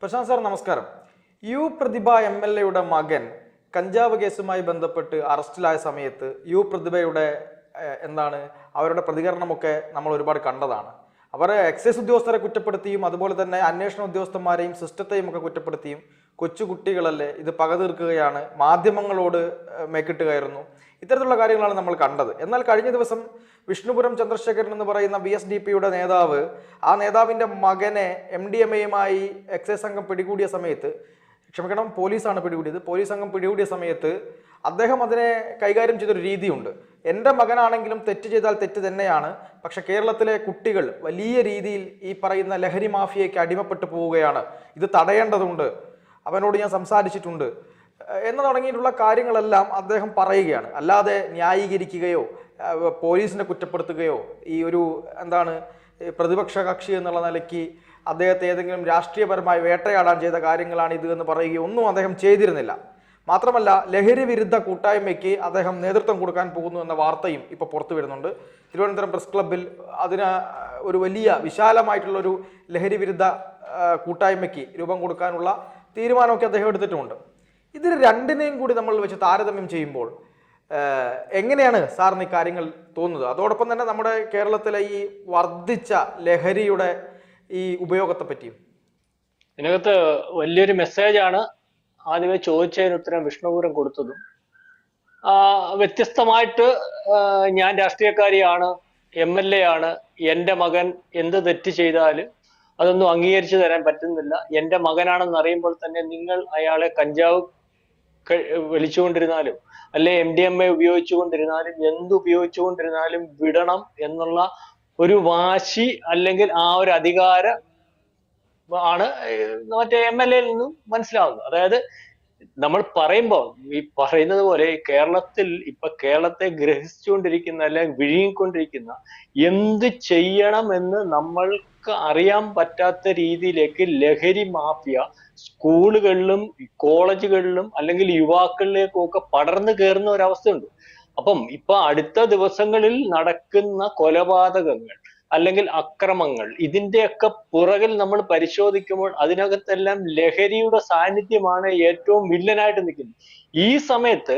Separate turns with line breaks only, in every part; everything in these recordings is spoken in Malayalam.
പ്രശാന്ത് സാർ നമസ്കാരം. പ്രതിഭ MLA മകൻ കഞ്ചാവ് കേസുമായി ബന്ധപ്പെട്ട് അറസ്റ്റിലായ സമയത്ത് പ്രതിഭയുടെ അവരുടെ പ്രതികരണമൊക്കെ നമ്മൾ ഒരുപാട് കണ്ടതാണ്. അവർ എക്സൈസ് ഉദ്യോഗസ്ഥരെ കുറ്റപ്പെടുത്തിയും അതുപോലെ തന്നെ അന്വേഷണ ഉദ്യോഗസ്ഥന്മാരെയും സിസ്റ്റത്തെയും ഒക്കെ കുറ്റപ്പെടുത്തിയും കൊച്ചുകുട്ടികളല്ലേ ഇത് പക തീർക്കുകയാണ്, മാധ്യമങ്ങളോട് മേക്കിട്ട് കയറുന്നു, ഇത്തരത്തിലുള്ള കാര്യങ്ങളാണ് നമ്മൾ കണ്ടത്. എന്നാൽ കഴിഞ്ഞ ദിവസം വിഷ്ണുപുരം ചന്ദ്രശേഖരൻ എന്ന് പറയുന്ന VSDPയുടെ നേതാവ്, ആ നേതാവിൻ്റെ മകനെ MDMAയുമായി എക്സൈസ് സംഘം പിടികൂടിയ സമയത്ത്, പോലീസാണ് പിടികൂടിയത്, പോലീസ് സംഘം പിടികൂടിയ സമയത്ത് അദ്ദേഹം അതിനെ കൈകാര്യം ചെയ്തൊരു രീതിയുണ്ട്. എൻ്റെ മകനാണെങ്കിലും തെറ്റ് ചെയ്താൽ തെറ്റ് തന്നെയാണ്, പക്ഷെ കേരളത്തിലെ കുട്ടികൾ വലിയ രീതിയിൽ ഈ പറയുന്ന ലഹരി മാഫിയയ്ക്ക് അടിമപ്പെട്ടു പോവുകയാണ്, ഇത് തടയേണ്ടതുണ്ട്, അവനോട് ഞാൻ സംസാരിച്ചിട്ടുണ്ട് എന്ന് തുടങ്ങിയിട്ടുള്ള കാര്യങ്ങളെല്ലാം അദ്ദേഹം പറയുകയാണ്. അല്ലാതെ ന്യായീകരിക്കുകയോ പോലീസിനെ കുറ്റപ്പെടുത്തുകയോ ഈ ഒരു പ്രതിപക്ഷ കക്ഷി എന്നുള്ള നിലയ്ക്ക് അദ്ദേഹത്തെ ഏതെങ്കിലും രാഷ്ട്രീയപരമായി വേട്ടയാടാൻ ചെയ്ത കാര്യങ്ങളാണ് ഇത് എന്ന് പറയുകയോ ഒന്നും അദ്ദേഹം ചെയ്തിരുന്നില്ല. മാത്രമല്ല, ലഹരി വിരുദ്ധ കൂട്ടായ്മയ്ക്ക് അദ്ദേഹം നേതൃത്വം കൊടുക്കാൻ പോകുന്നു എന്ന വാർത്തയും ഇപ്പോൾ പുറത്തു വരുന്നുണ്ട്. തിരുവനന്തപുരം പ്രസ് ക്ലബ്ബിൽ അതിന് ഒരു വലിയ വിശാലമായിട്ടുള്ളൊരു ലഹരി വിരുദ്ധ കൂട്ടായ്മയ്ക്ക് രൂപം കൊടുക്കാനുള്ള തീരുമാനമൊക്കെ അദ്ദേഹം എടുത്തിട്ടുമുണ്ട്. ഇതിന് രണ്ടിനെയും കൂടി നമ്മൾ വെച്ച് താരതമ്യം ചെയ്യുമ്പോൾ എങ്ങനെയാണ് സാറിന് ഈ കാര്യങ്ങൾ തോന്നുന്നത്? അതോടൊപ്പം തന്നെ നമ്മുടെ കേരളത്തിലെ ഈ വർദ്ധിച്ച ലഹരിയുടെ ഈ ഉപയോഗത്തെ പറ്റിയും.
ഇതിനകത്ത് വലിയൊരു മെസ്സേജാണ് ആദ്യമേ ചോദിച്ചതിന് ഉത്തരം വിഷ്ണുപുരം കൊടുത്തതും. വ്യത്യസ്തമായിട്ട് ഞാൻ രാഷ്ട്രീയക്കാരിയാണ്, MLA ആണ്, എൻ്റെ മകൻ എന്ത് തെറ്റ് ചെയ്താലും അതൊന്നും അംഗീകരിച്ചു തരാൻ പറ്റുന്നില്ല, എൻ്റെ മകനാണെന്ന് അറിയുമ്പോൾ തന്നെ നിങ്ങൾ അയാളെ കഞ്ചാവ് വലിച്ചുകൊണ്ടിരുന്നാലും അല്ലെ MDMA ഉപയോഗിച്ചുകൊണ്ടിരുന്നാലും എന്തുപയോഗിച്ചുകൊണ്ടിരുന്നാലും വിടണം എന്നുള്ള ഒരു വാശി അല്ലെങ്കിൽ ആ ഒരു അധികാരം ആണ് മറ്റേ MLAയിൽ നിന്നും മനസ്സിലാവുന്നത്. അതായത് നമ്മൾ പറയുമ്പോൾ ഈ പറയുന്നത് പോലെ കേരളത്തെ ഗ്രഹിച്ചുകൊണ്ടിരിക്കുന്ന അല്ലെങ്കിൽ വിഴുങ്ങിക്കൊണ്ടിരിക്കുന്ന എന്ത് ചെയ്യണം എന്ന് നമ്മൾക്ക് അറിയാൻ പറ്റാത്ത രീതിയിലേക്ക് ലഹരി മാഫിയ സ്കൂളുകളിലും കോളേജുകളിലും അല്ലെങ്കിൽ യുവാക്കളിലേക്കും ഒക്കെ പടർന്നു കയറുന്ന ഒരവസ്ഥയുണ്ട്. അപ്പം ഇപ്പൊ അടുത്ത ദിവസങ്ങളിൽ നടക്കുന്ന കൊലപാതകങ്ങൾ അല്ലെങ്കിൽ അക്രമങ്ങൾ, ഇതിന്റെയൊക്കെ പുറകിൽ നമ്മൾ പരിശോധിക്കുമ്പോൾ അതിനകത്തെല്ലാം ലഹരിയുടെ സാന്നിധ്യമാണ് ഏറ്റവും വില്ലനായിട്ട് നിൽക്കുന്നത്. ഈ സമയത്ത്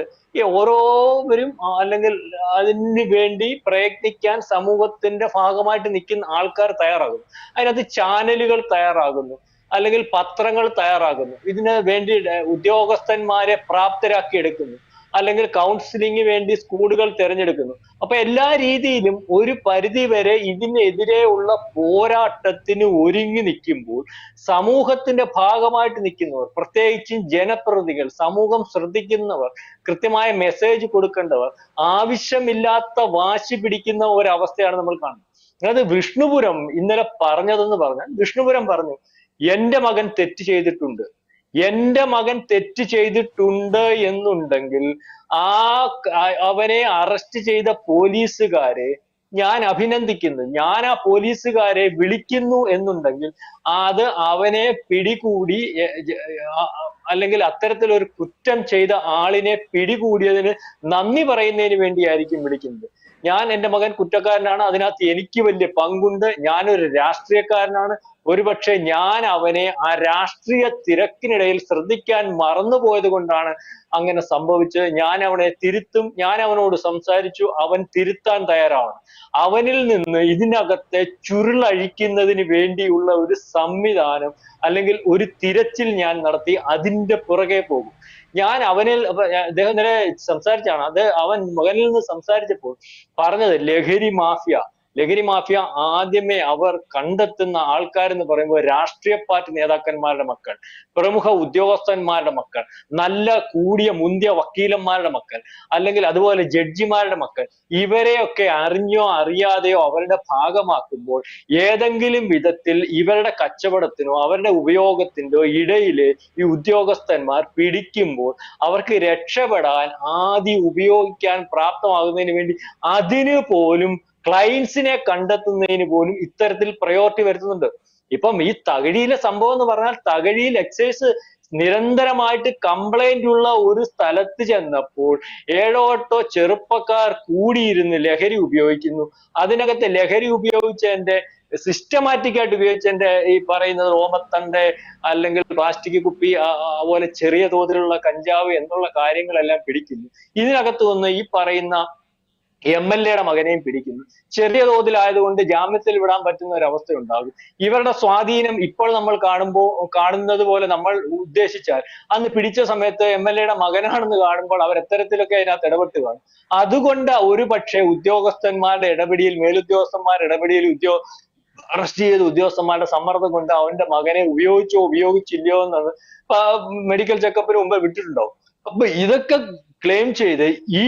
ഓരോവരും അല്ലെങ്കിൽ അതിന് വേണ്ടി പ്രയത്നിക്കാൻ സമൂഹത്തിന്റെ ഭാഗമായിട്ട് നിൽക്കുന്ന ആൾക്കാർ തയ്യാറാകുന്നു. അതിനകത്ത് ചാനലുകൾ തയ്യാറാകുന്നു, അല്ലെങ്കിൽ പത്രങ്ങൾ തയ്യാറാകുന്നു, ഇതിന് വേണ്ടി ഉദ്യോഗസ്ഥന്മാരെ പ്രാപ്തരാക്കി എടുക്കുന്നു, അല്ലെങ്കിൽ കൗൺസിലിംഗ് വേണ്ടി സ്കൂളുകൾ തിരഞ്ഞെടുക്കുന്നു. അപ്പൊ എല്ലാ രീതിയിലും ഒരു പരിധി വരെ ഇതിനെതിരെയുള്ള പോരാട്ടത്തിന് ഒരുങ്ങി നിൽക്കുമ്പോൾ സമൂഹത്തിന്റെ ഭാഗമായിട്ട് നിൽക്കുന്നവർ, പ്രത്യേകിച്ചും ജനപ്രതിനിധികൾ, സമൂഹം ശ്രദ്ധിക്കുന്നവർ, കൃത്യമായ മെസ്സേജ് കൊടുക്കേണ്ടവർ ആവശ്യമില്ലാത്ത വാശി പിടിക്കുന്ന ഒരവസ്ഥയാണ് നമ്മൾ കാണുന്നത്. അതായത് വിഷ്ണുപുരം ഇന്നലെ പറഞ്ഞതെന്ന് പറഞ്ഞാൽ, വിഷ്ണുപുരം പറഞ്ഞു എൻ്റെ മകൻ തെറ്റ് ചെയ്തിട്ടുണ്ട്, എൻ്റെ മകൻ തെറ്റ് ചെയ്തിട്ടുണ്ട് എന്നുണ്ടെങ്കിൽ അവനെ അറസ്റ്റ് ചെയ്ത പോലീസുകാരെ ഞാൻ അഭിനന്ദിക്കുന്നു, ഞാൻ ആ പോലീസുകാരെ വിളിക്കുന്നു എന്നുണ്ടെങ്കിൽ അത് അവനെ പിടികൂടി അല്ലെങ്കിൽ അത്തരത്തിലൊരു കുറ്റം ചെയ്ത ആളിനെ പിടികൂടിയതിന് നന്ദി പറയുന്നതിന് വേണ്ടിയായിരിക്കും വിളിക്കുന്നത്. ഞാൻ എൻ്റെ മകൻ കുറ്റക്കാരനാണ്, അതിനകത്ത് എനിക്ക് വലിയ പങ്കുണ്ട്, ഞാനൊരു രാഷ്ട്രീയക്കാരനാണ്, ഒരുപക്ഷെ ഞാൻ അവനെ ആ രാഷ്ട്രീയ തിരക്കിനിടയിൽ ശ്രദ്ധിക്കാൻ മറന്നുപോയത് കൊണ്ടാണ് അങ്ങനെ സംഭവിച്ചത്, ഞാൻ അവനെ തിരുത്തും, ഞാൻ അവനോട് സംസാരിച്ചു, അവൻ തിരുത്താൻ തയ്യാറാണ്, അവനിൽ നിന്ന് ഇതിനകത്തെ ചുരുളഴിക്കുന്നതിന് വേണ്ടിയുള്ള ഒരു സംവിധാനം അല്ലെങ്കിൽ ഒരു തിരച്ചിൽ ഞാൻ നടത്തി അതിന്റെ പുറകെ പോകും. ഞാൻ അദ്ദേഹം ഇന്നലെ സംസാരിച്ചാണ്, അവൻ മകനിൽ നിന്ന് സംസാരിച്ചപ്പോൾ പറഞ്ഞത് ലഹരി മാഫിയ ആദ്യമേ അവർ കണ്ടെത്തുന്ന ആൾക്കാരെന്ന് പറയുമ്പോൾ രാഷ്ട്രീയ പാർട്ടി നേതാക്കന്മാരുടെ മക്കൾ, പ്രമുഖ ഉദ്യോഗസ്ഥന്മാരുടെ മക്കൾ, നല്ല കൂടിയ മുന്തിയ വക്കീലന്മാരുടെ മക്കൾ, അല്ലെങ്കിൽ അതുപോലെ ജഡ്ജിമാരുടെ മക്കൾ, ഇവരെയൊക്കെ അറിഞ്ഞോ അറിയാതെയോ അവരുടെ ഭാഗമാക്കുമ്പോൾ ഏതെങ്കിലും വിധത്തിൽ ഇവരുടെ കച്ചവടത്തിനോ അവരുടെ ഉപയോഗത്തിനോ ഇടയില് ഈ ഉദ്യോഗസ്ഥന്മാർ പിടിക്കുമ്പോൾ അവർക്ക് രക്ഷപ്പെടാൻ ആദ്യം ഉപയോഗിക്കാൻ പ്രാപ്തമാകുന്നതിന് വേണ്ടി അതിന് പോലും ക്ലയൻസിനെ കണ്ടെത്തുന്നതിന് പോലും ഇത്തരത്തിൽ പ്രയോറിറ്റി വരുത്തുന്നുണ്ട്. ഇപ്പം ഈ തകഴിയിലെ സംഭവം എന്ന് പറഞ്ഞാൽ, തകഴിയിൽ എക്സൈസ് നിരന്തരമായിട്ട് കംപ്ലൈന്റ് ഉള്ള ഒരു സ്ഥലത്ത് ചെന്നപ്പോൾ 7-8 ചെറുപ്പക്കാർ കൂടിയിരുന്ന് ലഹരി ഉപയോഗിക്കുന്നു. അതിനകത്ത് ലഹരി ഉപയോഗിച്ചതിന്റെ സിസ്റ്റമാറ്റിക് ആയിട്ട് ഉപയോഗിച്ചതിന്റെ ഈ പറയുന്നത് ഓമത്തണ്ട് അല്ലെങ്കിൽ പ്ലാസ്റ്റിക് കുപ്പി അതുപോലെ ചെറിയ തോതിലുള്ള കഞ്ചാവ് എന്നുള്ള കാര്യങ്ങളെല്ലാം പിടിക്കുന്നു. ഇതിനകത്ത് വന്ന് ഈ പറയുന്ന MLA മകനെയും പിടിക്കുന്നു. ചെറിയ തോതിലായതുകൊണ്ട് ജാമ്യത്തിൽ വിടാൻ പറ്റുന്ന ഒരു അവസ്ഥ ഉണ്ടാകും. ഇവരുടെ സ്വാധീനം ഇപ്പോൾ നമ്മൾ കാണുന്നത് പോലെ നമ്മൾ ഉദ്ദേശിച്ചാൽ അന്ന് പിടിച്ച സമയത്ത് MLA മകനാണെന്ന് കാണുമ്പോൾ അവർ എത്തരത്തിലൊക്കെ അതിനകത്ത് ഇടപെട്ട് കാണും. അതുകൊണ്ട് ഒരു പക്ഷേ ഉദ്യോഗസ്ഥന്മാരുടെ ഇടപെടിയിൽ, മേലുദ്യോഗസ്ഥന്മാരുടെ ഇടപെടിയിൽ അറസ്റ്റ് ചെയ്ത ഉദ്യോഗസ്ഥന്മാരുടെ സമ്മർദ്ദം കൊണ്ട് അവന്റെ മകനെ ഉപയോഗിച്ചില്ലയോ എന്നത് മെഡിക്കൽ ചെക്കപ്പിന് മുമ്പ് വിട്ടിട്ടുണ്ടാവും. അപ്പൊ ഇതൊക്കെ ക്ലെയിം ചെയ്ത് ഈ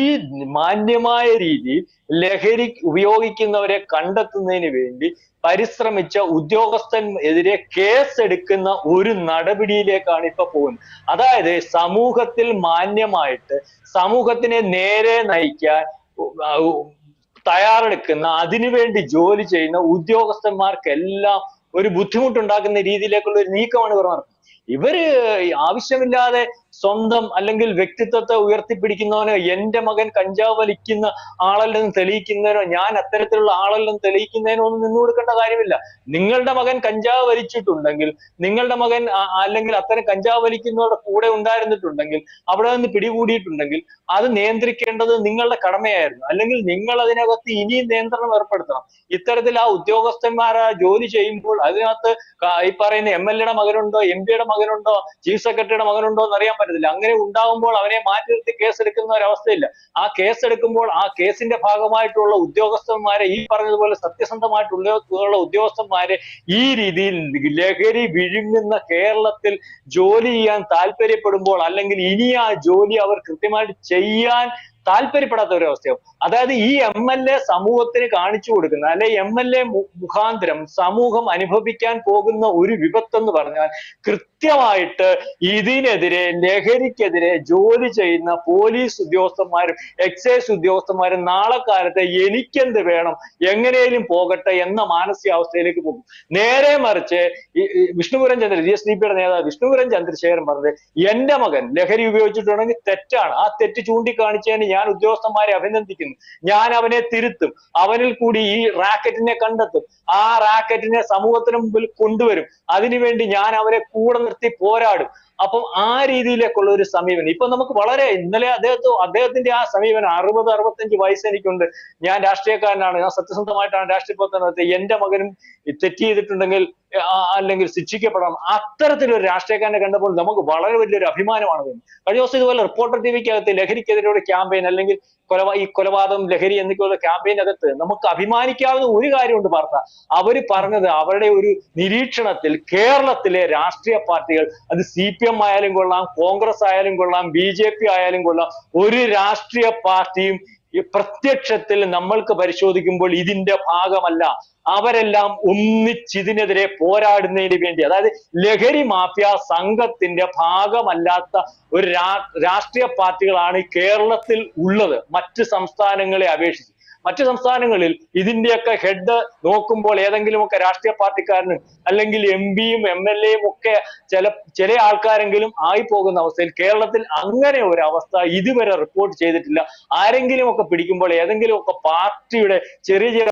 മാന്യമായ രീതിയിൽ ലഹരി ഉപയോഗിക്കുന്നവരെ കണ്ടെത്തുന്നതിന് വേണ്ടി പരിശ്രമിച്ച ഉദ്യോഗസ്ഥനെതിരെ കേസ് എടുക്കുന്ന ഒരു നടപടിയിലേക്കാണ് ഇപ്പൊ പോകുന്നത്. അതായത് സമൂഹത്തിൽ മാന്യമായിട്ട് സമൂഹത്തിനെ നേരെ നയിക്കാൻ തയ്യാറെടുക്കുന്ന, അതിനുവേണ്ടി ജോലി ചെയ്യുന്ന ഉദ്യോഗസ്ഥന്മാർക്കെല്ലാം ഒരു ബുദ്ധിമുട്ടുണ്ടാക്കുന്ന രീതിയിലേക്കുള്ള ഒരു നീക്കമാണ് ഇവർ നടത്തുന്നത്. ഇവര് ആവശ്യമില്ലാതെ സ്വന്തം അല്ലെങ്കിൽ വ്യക്തിത്വത്തെ ഉയർത്തിപ്പിടിക്കുന്നവനോ, എന്റെ മകൻ കഞ്ചാവ് വലിക്കുന്ന ആളല്ലെന്ന് തെളിയിക്കുന്നതിനോ, ഞാൻ അത്തരത്തിലുള്ള ആളല്ലെന്ന് തെളിയിക്കുന്നതിനോ ഒന്നും നിന്നു കൊടുക്കേണ്ട കാര്യമില്ല. നിങ്ങളുടെ മകൻ കഞ്ചാവ് വലിച്ചിട്ടുണ്ടെങ്കിൽ, നിങ്ങളുടെ മകൻ അല്ലെങ്കിൽ അത്തരം കഞ്ചാവ് വലിക്കുന്നവരുടെ കൂടെ ഉണ്ടായിരുന്നിട്ടുണ്ടെങ്കിൽ, അവിടെ നിന്ന് പിടികൂടിയിട്ടുണ്ടെങ്കിൽ അത് നിയന്ത്രിക്കേണ്ടത് നിങ്ങളുടെ കടമയായിരുന്നു. അല്ലെങ്കിൽ നിങ്ങൾ അതിനകത്ത് ഇനിയും നിയന്ത്രണം ഏർപ്പെടുത്തണം. ഇത്തരത്തിൽ ആ ഉദ്യോഗസ്ഥന്മാർ ജോലി ചെയ്യുമ്പോൾ അതിനകത്ത് ഈ പറയുന്ന MLA മകനുണ്ടോ, MP മകനുണ്ടോ, ചീഫ് സെക്രട്ടറിയുടെ മകനുണ്ടോ എന്ന് അറിയാൻ പറ്റത്തില്ല. അങ്ങനെ ഉണ്ടാകുമ്പോൾ അവനെ മാറ്റി നിർത്തി കേസെടുക്കുന്ന ഒരവസ്ഥയില്ല. ആ കേസെടുക്കുമ്പോൾ ആ കേസിന്റെ ഭാഗമായിട്ടുള്ള ഉദ്യോഗസ്ഥന്മാരെ, ഈ പറഞ്ഞതുപോലെ സത്യസന്ധമായിട്ടുള്ള ഉദ്യോഗസ്ഥന്മാരെ ഈ രീതിയിൽ ലഹരി വിഴുങ്ങുന്ന കേരളത്തിൽ ജോലി ചെയ്യാൻ താല്പര്യപ്പെടുമ്പോൾ, അല്ലെങ്കിൽ ഇനി ആ ജോലി അവർ കൃത്യമായിട്ട് ചെയ്യാൻ താല്പര്യപ്പെടാത്ത ഒരു അവസ്ഥയാവും. അതായത് ഈ MLA സമൂഹത്തിന് കാണിച്ചു കൊടുക്കുന്ന, അല്ലെ MLA മുഖാന്തരം സമൂഹം അനുഭവിക്കാൻ പോകുന്ന ഒരു വിപത്തെന്ന് പറഞ്ഞാൽ കൃത്യമായിട്ട് ഇതിനെതിരെ, ലഹരിക്കെതിരെ ജോലി ചെയ്യുന്ന പോലീസ് ഉദ്യോഗസ്ഥന്മാരും എക്സൈസ് ഉദ്യോഗസ്ഥന്മാരും നാളെ കാലത്ത് എനിക്കെന്ത് വേണം, എങ്ങനെയും പോകട്ടെ എന്ന മാനസികാവസ്ഥയിലേക്ക് പോകും. നേരെ മറിച്ച് വിഷ്ണുപുരം GSDP നേതാവ് വിഷ്ണുപുരം ചന്ദ്രശേഖരൻ പറഞ്ഞത്, എന്റെ മകൻ ലഹരി ഉപയോഗിച്ചിട്ടുണ്ടെങ്കിൽ തെറ്റാണ്, ആ തെറ്റ് ചൂണ്ടിക്കാണിച്ചതിന് ഞാൻ ഉദ്യോഗസ്ഥന്മാരെ അഭിനന്ദിക്കുന്നു, ഞാൻ അവനെ തിരുത്തും, അവനിൽ കൂടി ഈ റാക്കറ്റിനെ കണ്ടെത്തും, ആ റാക്കറ്റിനെ സമൂഹത്തിന് മുമ്പിൽ കൊണ്ടുവരും, അതിനുവേണ്ടി ഞാൻ അവരെ കൂടെ നിർത്തി പോരാടും. അപ്പം ആ രീതിയിലേക്കുള്ള ഒരു സമീപനം ഇപ്പൊ നമുക്ക് വളരെ, ഇന്നലെ അദ്ദേഹത്തിന്റെ ആ സമീപനം, 60-65 വയസ്സ് എനിക്കുണ്ട്, ഞാൻ രാഷ്ട്രീയക്കാരനാണ്, ഞാൻ സത്യസന്ധമായിട്ടാണ് രാഷ്ട്രീയ പ്രവർത്തനം നടത്തിയത്, എന്റെ മകനും തെറ്റ് ചെയ്തിട്ടുണ്ടെങ്കിൽ അല്ലെങ്കിൽ ശിക്ഷിക്കപ്പെടണം, അത്തരത്തിലൊരു രാഷ്ട്രീയക്കാരനെ കണ്ടപ്പോൾ നമുക്ക് വളരെ വലിയൊരു അഭിമാനമാണ് തോന്നുന്നത്. കഴിഞ്ഞ ദിവസം ഇതുപോലെ റിപ്പോർട്ടർ TVക്കകത്ത് ലഹരിക്കെതിരെ ഒരു ക്യാമ്പയിൻ, അല്ലെങ്കിൽ ഈ കൊലപാതകം, ലഹരി എന്നൊക്കെയുള്ള ക്യാമ്പയിനകത്ത് നമുക്ക് അഭിമാനിക്കാവുന്ന ഒരു കാര്യമുണ്ട് വാർത്ത. അവര് പറഞ്ഞത്, അവരുടെ ഒരു നിരീക്ഷണത്തിൽ കേരളത്തിലെ രാഷ്ട്രീയ പാർട്ടികൾ, അത് CPM ആയാലും കൊള്ളാം, കോൺഗ്രസ് ആയാലും കൊള്ളാം, BJP ആയാലും കൊള്ളാം, ഒരു രാഷ്ട്രീയ പാർട്ടിയും പ്രത്യക്ഷത്തിൽ നമ്മൾക്ക് പരിശോധിക്കുമ്പോൾ ഇതിന്റെ ഭാഗമല്ല. അവരെല്ലാം ഒന്നിച്ചിതിനെതിരെ പോരാടുന്നതിന് വേണ്ടി, അതായത് ലഹരി മാഫിയ സംഘത്തിന്റെ ഭാഗമല്ലാത്ത ഒരു രാഷ്ട്രീയ പാർട്ടികളാണ് കേരളത്തിൽ ഉള്ളത്, മറ്റ് സംസ്ഥാനങ്ങളെ അപേക്ഷിച്ച്. മറ്റു സംസ്ഥാനങ്ങളിൽ ഇതിന്റെയൊക്കെ ഹെഡ് നോക്കുമ്പോൾ ഏതെങ്കിലുമൊക്കെ രാഷ്ട്രീയ പാർട്ടിക്കാരനും അല്ലെങ്കിൽ MPയും MLAയും ഒക്കെ ചില ആൾക്കാരെങ്കിലും ആയി പോകുന്ന അവസ്ഥയിൽ കേരളത്തിൽ അങ്ങനെ ഒരു അവസ്ഥ ഇതുവരെ റിപ്പോർട്ട് ചെയ്തിട്ടില്ല. ആരെങ്കിലും ഒക്കെ പിടിക്കുമ്പോൾ ഏതെങ്കിലുമൊക്കെ പാർട്ടിയുടെ ചെറിയ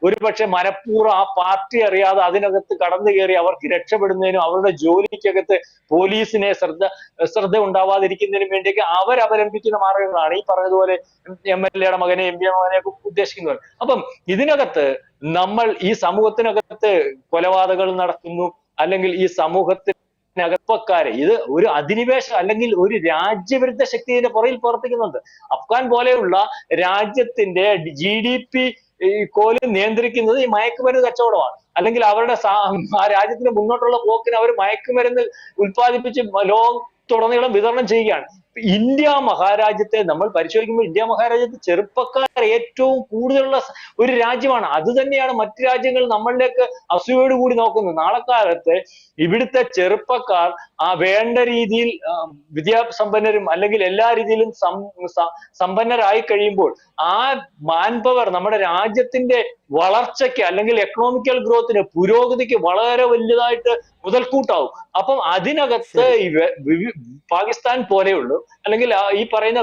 ഒരുപക്ഷെ മനഃപൂർവ്വം ആ പാർട്ടി അറിയാതെ അതിനകത്ത് കടന്നു കയറി അവർക്ക് രക്ഷപ്പെടുന്നതിനും അവരുടെ ജോലിക്കകത്ത് പോലീസിനെ ശ്രദ്ധ ഉണ്ടാവാതിരിക്കുന്നതിനും വേണ്ടിയൊക്കെ അവരവലംബിക്കുന്ന മാർഗങ്ങളാണ് ഈ പറഞ്ഞതുപോലെ MLA മകനെ, MP മകനെ ഉദ്ദേശിക്കുന്നത്. അപ്പം ഇതിനകത്ത് നമ്മൾ ഈ സമൂഹത്തിനകത്ത് കൊലപാതകങ്ങൾ നടത്തുന്നു, അല്ലെങ്കിൽ ഈ സമൂഹത്തിനകപ്പക്കാരെ, ഇത് ഒരു അധിനിവേശ അല്ലെങ്കിൽ ഒരു രാജ്യവിരുദ്ധ ശക്തിയുടെ പുറകിൽ പ്രവർത്തിക്കുന്നുണ്ട്. അഫ്ഗാൻ പോലെയുള്ള രാജ്യത്തിന്റെ GDP കോല് നിയന്ത്രിക്കുന്നത് ഈ മയക്കുമരുന്ന് കച്ചവടമാണ്. അല്ലെങ്കിൽ അവരുടെ ആ രാജ്യത്തിന് മുന്നോട്ടുള്ള പോക്കിന് അവർ മയക്കുമരുന്ന് ഉത്പാദിപ്പിച്ച് ലോകത്തുടനീളം വിതരണം ചെയ്യുകയാണ്. ഇന്ത്യ മഹാരാജ്യത്തെ നമ്മൾ പരിശോധിക്കുമ്പോൾ ഇന്ത്യ മഹാരാജ്യത്ത് ചെറുപ്പക്കാർ ഏറ്റവും കൂടുതലുള്ള ഒരു രാജ്യമാണ്. അത് തന്നെയാണ് മറ്റു രാജ്യങ്ങൾ നമ്മളിലേക്ക് അസൂയോടുകൂടി നോക്കുന്നത്. നാളെ കാലത്ത് ഇവിടുത്തെ ചെറുപ്പക്കാർ വേണ്ട രീതിയിൽ വിദ്യാസമ്പന്നരും അല്ലെങ്കിൽ എല്ലാ രീതിയിലും സമ്പന്നരായി കഴിയുമ്പോൾ ആ മാൻപവർ നമ്മുടെ രാജ്യത്തിന്റെ വളർച്ചയ്ക്ക് അല്ലെങ്കിൽ എക്കണോമിക്കൽ ഗ്രോത്തിന്, പുരോഗതിക്ക് വളരെ വലുതായിട്ട് മുതൽക്കൂട്ടാവും. അപ്പം അതിനകത്ത് പാകിസ്ഥാൻ പോലെയുള്ളൂ, അല്ലെങ്കിൽ ഈ പറയുന്ന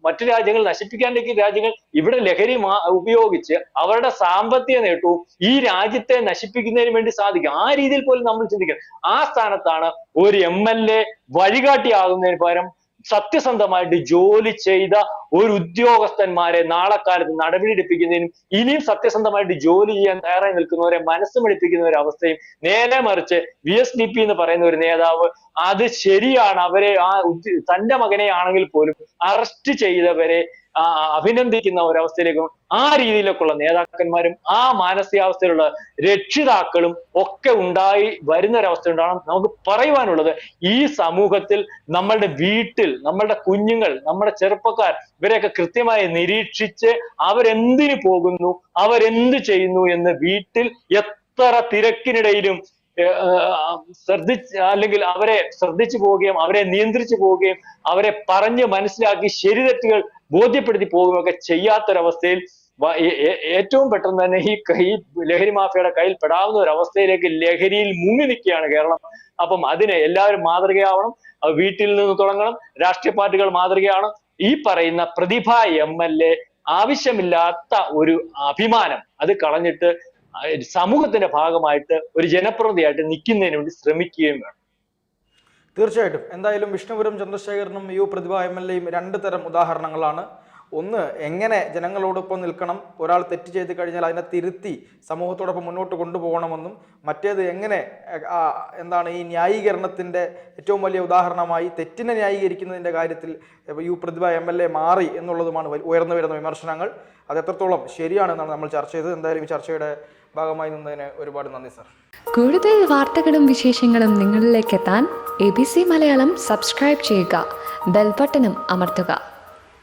മറ്റു രാജ്യങ്ങൾ നശിപ്പിക്കാണ്ടിരിക്കുന്ന രാജ്യങ്ങൾ ഇവിടെ ലഹരി ഉപയോഗിച്ച് അവരുടെ സാമ്പത്തിക നേട്ടവും ഈ രാജ്യത്തെ നശിപ്പിക്കുന്നതിന് വേണ്ടി സാധിക്കും. ആ രീതിയിൽ പോലും നമ്മൾ ചിന്തിക്കണം. ആ സ്ഥാനത്താണ് ഒരു MLA വഴികാട്ടിയാകുന്നതിന് പകരം സത്യസന്ധമായിട്ട് ജോലി ചെയ്ത ഒരു ഉദ്യോഗസ്ഥന്മാരെ നാളെ കാലത്ത് നടപടിയെടുപ്പിക്കുന്നതിനും ഇനിയും സത്യസന്ധമായിട്ട് ജോലി ചെയ്യാൻ തയ്യാറായി നിൽക്കുന്നവരെ മനസ്സ് മടിപ്പിക്കുന്ന ഒരു അവസ്ഥയും, നേരെ മറിച്ച് VSDP എന്ന് പറയുന്ന ഒരു നേതാവ് അത് ശരിയാണ്, അവരെ തന്റെ മകനെ ആണെങ്കിൽ പോലും അറസ്റ്റ് ചെയ്തവരെ അഭിനന്ദിക്കുന്ന ഒരവസ്ഥയിലേക്കും ആ രീതിയിലൊക്കെയുള്ള നേതാക്കന്മാരും ആ മാനസികാവസ്ഥയിലുള്ള രക്ഷിതാക്കളും ഒക്കെ ഉണ്ടായി വരുന്ന ഒരവസ്ഥ ഉണ്ടാകണം. നമുക്ക് പറയുവാനുള്ളത്, ഈ സമൂഹത്തിൽ നമ്മളുടെ വീട്ടിൽ നമ്മളുടെ കുഞ്ഞുങ്ങൾ, നമ്മുടെ ചെറുപ്പക്കാർ ഇവരെയൊക്കെ കൃത്യമായി നിരീക്ഷിച്ച് അവരെന്തിനു പോകുന്നു, അവരെന്ത് ചെയ്യുന്നു എന്ന് വീട്ടിൽ എത്ര തിരക്കിനിടയിലും അല്ലെങ്കിൽ അവരെ ശ്രദ്ധിച്ചു പോവുകയും അവരെ നിയന്ത്രിച്ചു പോവുകയും അവരെ പറഞ്ഞ് മനസ്സിലാക്കി ശരിതെറ്റുകൾ ബോധ്യപ്പെടുത്തി പോവുകയൊക്കെ ചെയ്യാത്തൊരവസ്ഥയിൽ ഏറ്റവും പെട്ടെന്ന് തന്നെ ഈ ലഹരി മാഫിയയുടെ കയ്യിൽ പെടാവുന്ന ഒരു അവസ്ഥയിലേക്ക് ലഹരിയിൽ മുങ്ങി നിൽക്കുകയാണ് കേരളം. അപ്പം അതിന് എല്ലാവരും മാതൃകയാവണം. വീട്ടിൽ നിന്ന് തുടങ്ങണം. രാഷ്ട്രീയ പാർട്ടികൾ മാതൃകയാണ്. ഈ പറയുന്ന പ്രതിഭ MLA ആവശ്യമില്ലാത്ത ഒരു അഭിമാനം അത് കളഞ്ഞിട്ട് സമൂഹത്തിന്റെ ഭാഗമായിട്ട് ഒരു ജനപ്രതിനിധിയായിട്ട് നിൽക്കുന്നതിന് വേണ്ടി ശ്രമിക്കുകയും വേണം.
തീർച്ചയായിട്ടും. എന്തായാലും വിഷ്ണുപുരം ചന്ദ്രശേഖരനും പ്രതിഭ MLAയും രണ്ട് തരം ഉദാഹരണങ്ങളാണ്. ഒന്ന്, എങ്ങനെ ജനങ്ങളോടൊപ്പം നിൽക്കണം, ഒരാൾ തെറ്റ് ചെയ്ത് കഴിഞ്ഞാൽ അതിനെ തിരുത്തി സമൂഹത്തോടൊപ്പം മുന്നോട്ട് കൊണ്ടുപോകണമെന്നും, മറ്റേത് എങ്ങനെ ഈ ന്യായീകരണത്തിൻ്റെ ഏറ്റവും വലിയ ഉദാഹരണമായി തെറ്റിനെ ന്യായീകരിക്കുന്നതിൻ്റെ കാര്യത്തിൽ പ്രതിഭ MLA മാറി എന്നുള്ളതുമാണ് ഉയർന്നു വരുന്ന വിമർശനങ്ങൾ. അത് എത്രത്തോളം ശരിയാണെന്നാണ് നമ്മൾ ചർച്ച ചെയ്തത്. എന്തായാലും ഈ ചർച്ചയുടെ ഭാഗമായി നിന്നതിന് ഒരുപാട് നന്ദി സർ.
കൂടുതൽ വാർത്തകളും വിശേഷങ്ങളും നിങ്ങളിലേക്ക് എത്താൻ ABC മലയാളം സബ്സ്ക്രൈബ് ചെയ്യുക, ബെൽ ബട്ടണും അമർത്തുക.